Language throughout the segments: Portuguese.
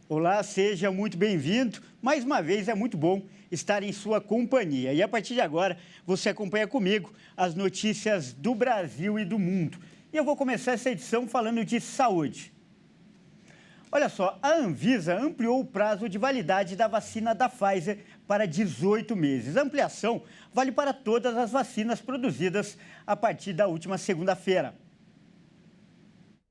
Olá, seja muito bem-vindo. Mais uma vez é muito bom estar em sua companhia. E a partir de agora, você acompanha comigo as notícias do Brasil e do mundo. E eu vou começar essa edição falando de saúde. Olha só, a Anvisa ampliou o prazo de validade da vacina da Pfizer para 18 meses. A ampliação vale para todas as vacinas produzidas a partir da última segunda-feira.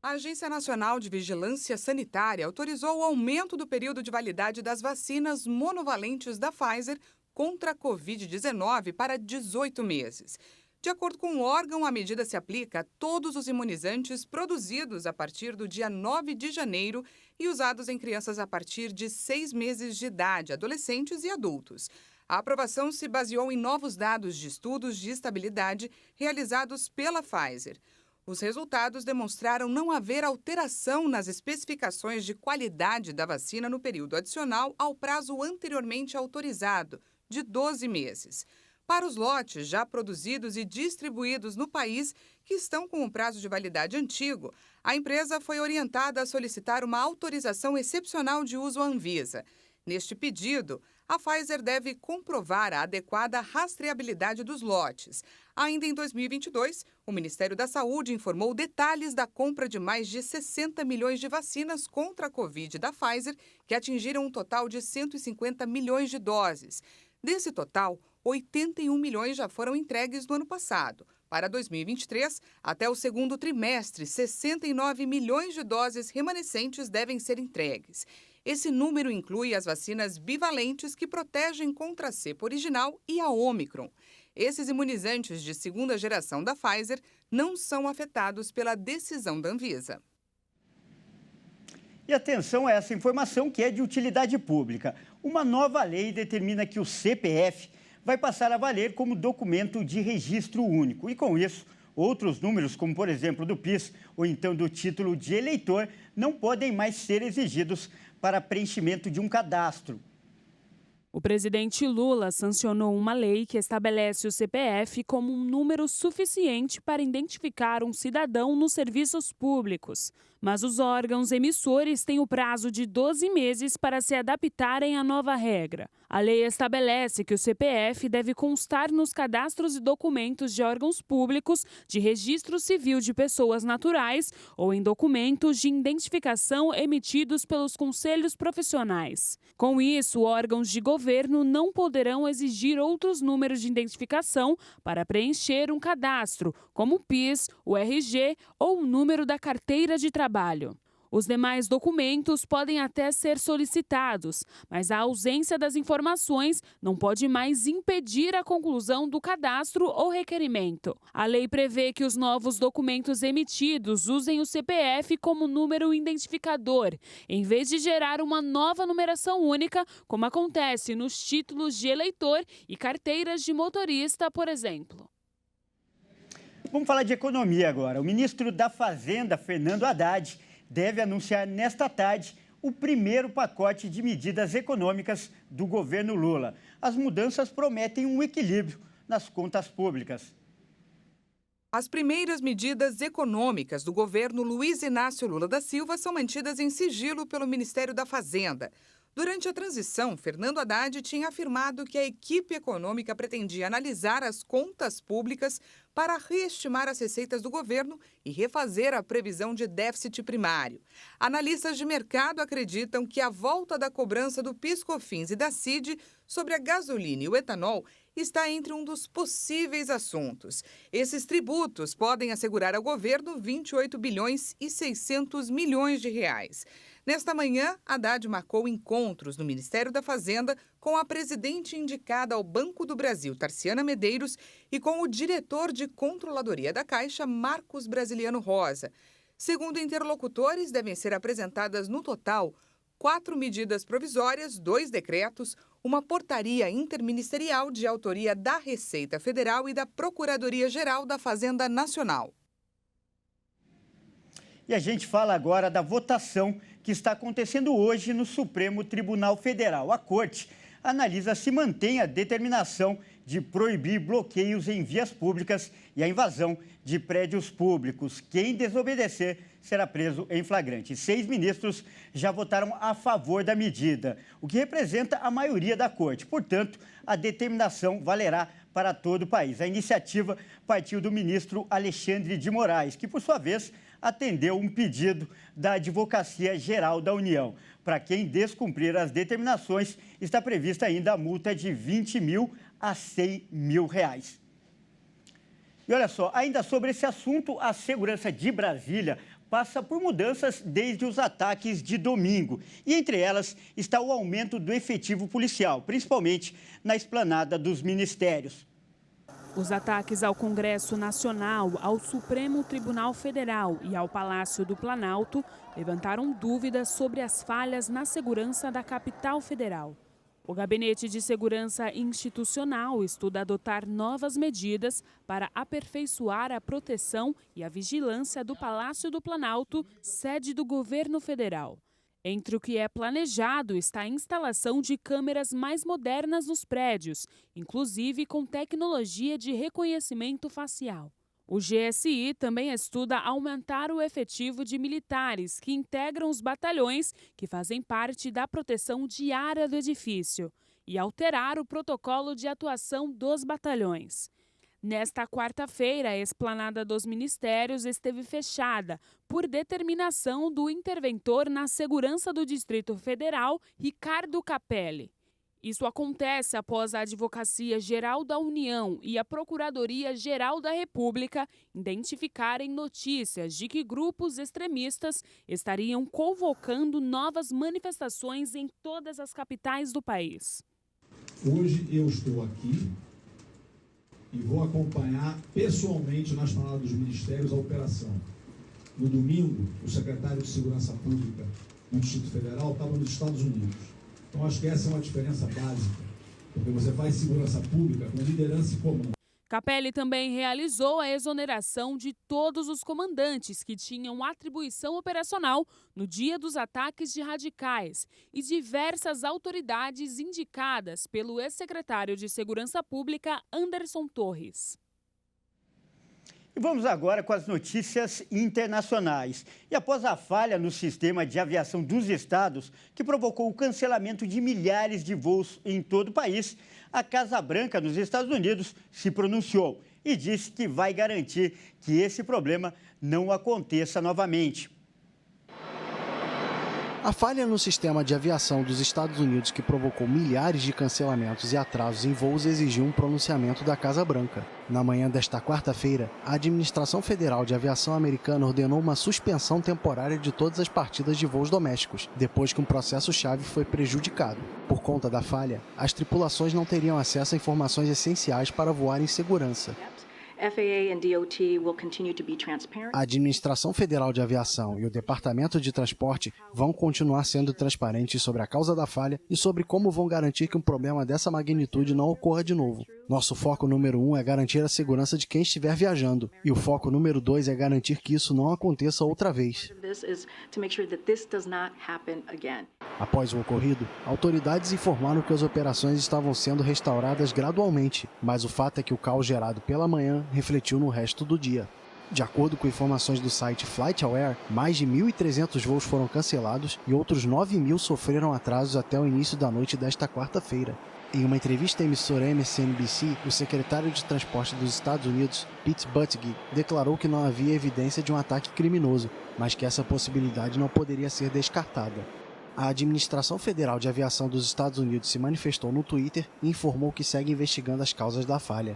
A Agência Nacional de Vigilância Sanitária autorizou o aumento do período de validade das vacinas monovalentes da Pfizer contra a Covid-19 para 18 meses. De acordo com o órgão, a medida se aplica a todos os imunizantes produzidos a partir do dia 9 de janeiro e usados em crianças a partir de 6 meses de idade, adolescentes e adultos. A aprovação se baseou em novos dados de estudos de estabilidade realizados pela Pfizer. Os resultados demonstraram não haver alteração nas especificações de qualidade da vacina no período adicional ao prazo anteriormente autorizado, de 12 meses. Para os lotes já produzidos e distribuídos no país, que estão com o prazo de validade antigo, a empresa foi orientada a solicitar uma autorização excepcional de uso à Anvisa. Neste pedido, a Pfizer deve comprovar a adequada rastreabilidade dos lotes. Ainda em 2022, o Ministério da Saúde informou detalhes da compra de mais de 60 milhões de vacinas contra a Covid da Pfizer, que atingiram um total de 150 milhões de doses. Desse total, 81 milhões já foram entregues no ano passado. Para 2023, até o segundo trimestre, 69 milhões de doses remanescentes devem ser entregues. Esse número inclui as vacinas bivalentes que protegem contra a cepa original e a Ômicron. Esses imunizantes de segunda geração da Pfizer não são afetados pela decisão da Anvisa. E atenção a essa informação que é de utilidade pública. Uma nova lei determina que o CPF vai passar a valer como documento de registro único. E com isso, outros números, como por exemplo do PIS ou então do título de eleitor, não podem mais ser exigidos para preenchimento de um cadastro. O presidente Lula sancionou uma lei que estabelece o CPF como um número suficiente para identificar um cidadão nos serviços públicos. Mas os órgãos emissores têm o prazo de 12 meses para se adaptarem à nova regra. A lei estabelece que o CPF deve constar nos cadastros e documentos de órgãos públicos, de registro civil de pessoas naturais ou em documentos de identificação emitidos pelos conselhos profissionais. Com isso, órgãos de governo não poderão exigir outros números de identificação para preencher um cadastro, como o PIS, o RG ou o número da carteira de trabalho. Os demais documentos podem até ser solicitados, mas a ausência das informações não pode mais impedir a conclusão do cadastro ou requerimento. A lei prevê que os novos documentos emitidos usem o CPF como número identificador, em vez de gerar uma nova numeração única, como acontece nos títulos de eleitor e carteiras de motorista, por exemplo. Vamos falar de economia agora. O ministro da Fazenda, Fernando Haddad, deve anunciar nesta tarde o primeiro pacote de medidas econômicas do governo Lula. As mudanças prometem um equilíbrio nas contas públicas. As primeiras medidas econômicas do governo Luiz Inácio Lula da Silva são mantidas em sigilo pelo Ministério da Fazenda. Durante a transição, Fernando Haddad tinha afirmado que a equipe econômica pretendia analisar as contas públicas para reestimar as receitas do governo e refazer a previsão de déficit primário. Analistas de mercado acreditam que a volta da cobrança do PIS/COFINS e da CID sobre a gasolina e o etanol está entre um dos possíveis assuntos. Esses tributos podem assegurar ao governo 28 bilhões e 600 milhões de reais. Nesta manhã, Haddad marcou encontros no Ministério da Fazenda com a presidente indicada ao Banco do Brasil, Tarciana Medeiros, e com o diretor de Controladoria da Caixa, Marcos Brasiliano Rosa. Segundo interlocutores, devem ser apresentadas no total 4 medidas provisórias, 2 decretos, uma portaria interministerial de autoria da Receita Federal e da Procuradoria-Geral da Fazenda Nacional. E a gente fala agora da votação que está acontecendo hoje no Supremo Tribunal Federal. A Corte analisa se mantém a determinação de proibir bloqueios em vias públicas e a invasão de prédios públicos. Quem desobedecer será preso em flagrante. 6 ministros já votaram a favor da medida, o que representa a maioria da corte. Portanto, a determinação valerá para todo o país. A iniciativa partiu do ministro Alexandre de Moraes, que, por sua vez, atendeu um pedido da Advocacia Geral da União. Para quem descumprir as determinações, está prevista ainda a multa de R$20 mil a R$100 mil. E olha só, ainda sobre esse assunto, a segurança de Brasília passa por mudanças desde os ataques de domingo. E entre elas está o aumento do efetivo policial, principalmente na esplanada dos ministérios. Os ataques ao Congresso Nacional, ao Supremo Tribunal Federal e ao Palácio do Planalto levantaram dúvidas sobre as falhas na segurança da capital federal. O Gabinete de Segurança Institucional estuda adotar novas medidas para aperfeiçoar a proteção e a vigilância do Palácio do Planalto, sede do governo federal. Entre o que é planejado está a instalação de câmeras mais modernas nos prédios, inclusive com tecnologia de reconhecimento facial. O GSI também estuda aumentar o efetivo de militares que integram os batalhões que fazem parte da proteção diária do edifício e alterar o protocolo de atuação dos batalhões. Nesta quarta-feira, a esplanada dos ministérios esteve fechada por determinação do interventor na segurança do Distrito Federal, Ricardo Capelli. Isso acontece após a Advocacia Geral da União e a Procuradoria Geral da República identificarem notícias de que grupos extremistas estariam convocando novas manifestações em todas as capitais do país. Hoje eu estou aqui e vou acompanhar pessoalmente na esplanada dos ministérios a operação. No domingo, o secretário de Segurança Pública do Distrito Federal estava nos Estados Unidos. Então, acho que essa é uma diferença básica, porque você faz segurança pública com liderança comum. Capelli também realizou a exoneração de todos os comandantes que tinham atribuição operacional no dia dos ataques de radicais e diversas autoridades indicadas pelo ex-secretário de Segurança Pública, Anderson Torres. E vamos agora com as notícias internacionais. E após a falha no sistema de aviação dos estados, que provocou o cancelamento de milhares de voos em todo o país, a Casa Branca, nos Estados Unidos, se pronunciou e disse que vai garantir que esse problema não aconteça novamente. A falha no sistema de aviação dos Estados Unidos, que provocou milhares de cancelamentos e atrasos em voos, exigiu um pronunciamento da Casa Branca. Na manhã desta quarta-feira, a Administração Federal de Aviação Americana ordenou uma suspensão temporária de todas as partidas de voos domésticos, depois que um processo-chave foi prejudicado. Por conta da falha, as tripulações não teriam acesso a informações essenciais para voar em segurança. A Administração Federal de Aviação e o Departamento de Transporte vão continuar sendo transparentes sobre a causa da falha e sobre como vão garantir que um problema dessa magnitude não ocorra de novo. Nosso foco número 1 é garantir a segurança de quem estiver viajando, e o foco número 2 é garantir que isso não aconteça outra vez. Após o ocorrido, autoridades informaram que as operações estavam sendo restauradas gradualmente, mas o fato é que o caos gerado pela manhã refletiu no resto do dia. De acordo com informações do site FlightAware, mais de 1.300 voos foram cancelados e outros 9.000 sofreram atrasos até o início da noite desta quarta-feira. Em uma entrevista à emissora MSNBC, o secretário de Transporte dos Estados Unidos, Pete Buttigieg, declarou que não havia evidência de um ataque criminoso, mas que essa possibilidade não poderia ser descartada. A Administração Federal de Aviação dos Estados Unidos se manifestou no Twitter e informou que segue investigando as causas da falha.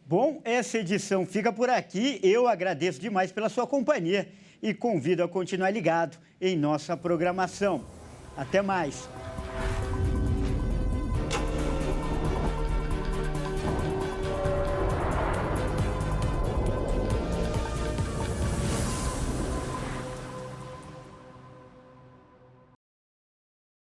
Bom, essa edição fica por aqui. Eu agradeço demais pela sua companhia e convido a continuar ligado em nossa programação. Até mais!